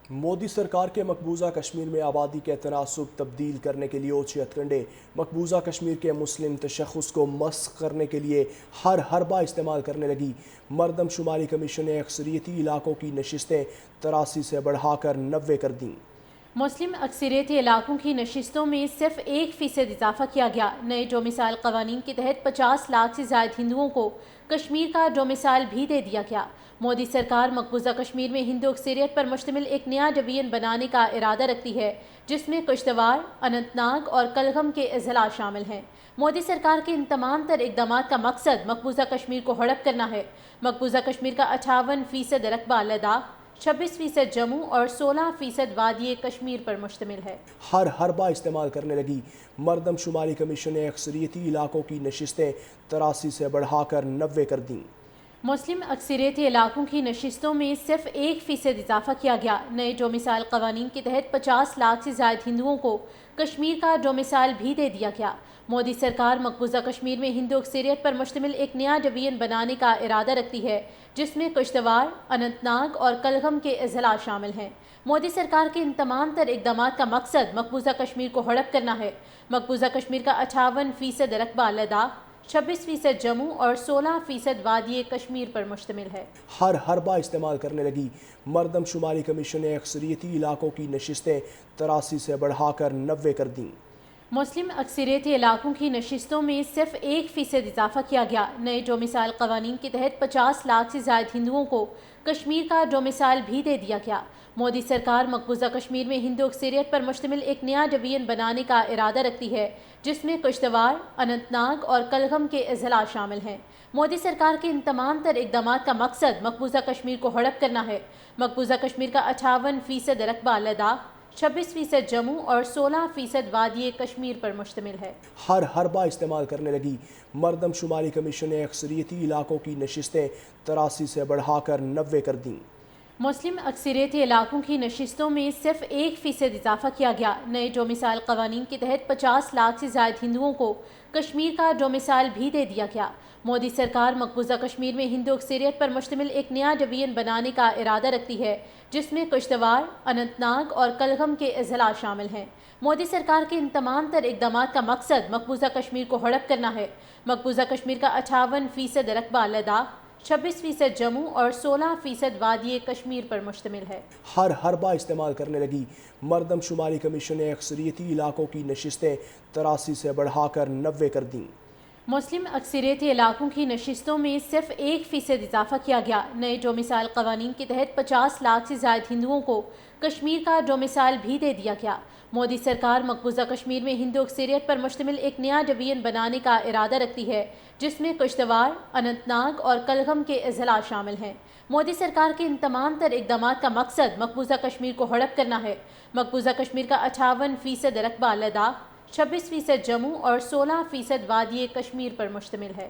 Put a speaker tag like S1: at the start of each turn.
S1: مودی سرکار کے مقبوضہ کشمیر میں آبادی کے تناسب تبدیل کرنے کے لیے اوچھے ہتھکنڈے مقبوضہ کشمیر کے مسلم تشخص کو مسخ کرنے کے لیے ہر حربہ استعمال کرنے لگی۔ مردم شماری کمیشن نے اکثریتی علاقوں کی نشستیں 83 سے بڑھا کر 90 کر دیں۔
S2: مسلم اکثریتی علاقوں کی نشستوں میں صرف 1% اضافہ کیا گیا۔ نئے ڈومیسائل قوانین کے تحت 50 لاکھ سے زائد ہندوؤں کو کشمیر کا ڈومیسائل بھی دے دیا گیا۔ مودی سرکار مقبوضہ کشمیر میں ہندو اکثریت پر مشتمل ایک نیا ڈویژن بنانے کا ارادہ رکھتی ہے، جس میں کشتواڑ، اننت ناگ اور کلگم کے اضلاع شامل ہیں۔ مودی سرکار کے ان تمام تر اقدامات کا مقصد مقبوضہ کشمیر کو ہڑپ کرنا ہے۔ مقبوضہ کشمیر کا 58% رقبہ لداخ، 26% جموں اور 16% وادی کشمیر پر مشتمل ہے۔
S1: ہر حربہ استعمال کرنے لگی۔ مردم شماری کمیشن نے اکثریتی علاقوں کی نشستیں 83 سے بڑھا کر 90 کر دیں۔
S2: مسلم اکثریتی علاقوں کی نشستوں میں صرف 1% اضافہ کیا گیا۔ نئے ڈومیسائل قوانین کے تحت 50 لاکھ سے زائد ہندوؤں کو کشمیر کا ڈومیسائل بھی دے دیا گیا۔ مودی سرکار مقبوضہ کشمیر میں ہندو اکثریت پر مشتمل ایک نیا ڈویژن بنانے کا ارادہ رکھتی ہے، جس میں کشتواڑ، اننت ناگ اور کلگم کے اضلاع شامل ہیں۔ مودی سرکار کے ان تمام تر اقدامات کا مقصد مقبوضہ کشمیر کو ہڑپ کرنا ہے۔ مقبوضہ کشمیر کا 58% رقبہ لداخ، 26% جموں اور 16% وادی کشمیر پر مشتمل ہے۔
S1: ہر حربہ استعمال کرنے لگی۔ مردم شماری کمیشن نے اکثریتی علاقوں کی نشستیں 83 سے بڑھا کر 90 کر دیں۔
S2: مسلم اکثریتی علاقوں کی نشستوں میں صرف 1% اضافہ کیا گیا۔ نئے ڈومیسائل قوانین کے تحت 50 لاکھ سے زائد ہندوؤں کو کشمیر کا ڈومیسائل بھی دے دیا گیا۔ مودی سرکار مقبوضہ کشمیر میں ہندو اکثریت پر مشتمل ایک نیا ڈویژن بنانے کا ارادہ رکھتی ہے، جس میں کشتواڑ، اننت ناگ اور کلگم کے اضلاع شامل ہیں۔ مودی سرکار کے ان تمام تر اقدامات کا مقصد مقبوضہ کشمیر کو ہڑپ کرنا ہے۔ مقبوضہ کشمیر کا 58% رقبہ لداخ، 26% جموں اور 16% وادی کشمیر پر مشتمل ہے۔
S1: ہر حربہ استعمال کرنے لگی۔ مردم شماری کمیشن نے اکثریتی علاقوں کی نشستیں 83 سے بڑھا کر 90 کر دیں۔
S2: مسلم اکثریتی علاقوں کی نشستوں میں صرف 1% اضافہ کیا گیا۔ نئے ڈومیسائل قوانین کے تحت 50 لاکھ سے زائد ہندوؤں کو کشمیر کا ڈومیسائل بھی دے دیا گیا۔ مودی سرکار مقبوضہ کشمیر میں ہندو اکثریت پر مشتمل ایک نیا ڈویژن بنانے کا ارادہ رکھتی ہے، جس میں کشتواڑ، اننت ناگ اور کلگم کے اضلاع شامل ہیں۔ مودی سرکار کے ان تمام تر اقدامات کا مقصد مقبوضہ کشمیر کو ہڑپ کرنا ہے۔ مقبوضہ کشمیر کا 58% رقبہ لداخ، 26% جموں اور 16% وادی کشمیر پر مشتمل ہے۔
S1: ہر حربہ استعمال کرنے لگی۔ مردم شماری کمیشن نے اکثریتی علاقوں کی نشستیں 83 سے بڑھا کر 90 کر دیں۔
S2: مسلم اکثریتی علاقوں کی نشستوں میں صرف 1% اضافہ کیا گیا۔ نئے ڈومیسائل قوانین کے تحت 50 لاکھ سے زائد ہندوؤں کو کشمیر کا ڈومیسائل بھی دے دیا گیا۔ مودی سرکار مقبوضہ کشمیر میں ہندو اکثریت پر مشتمل ایک نیا ڈویژن بنانے کا ارادہ رکھتی ہے، جس میں کشتواڑ، اننت ناگ اور کلگم کے اضلاع شامل ہیں۔ مودی سرکار کے ان تمام تر اقدامات کا مقصد مقبوضہ کشمیر کو ہڑپ کرنا ہے۔ مقبوضہ کشمیر کا 58% رقبہ لداخ، 26% جموں اور 16% وادی کشمیر پر مشتمل ہے۔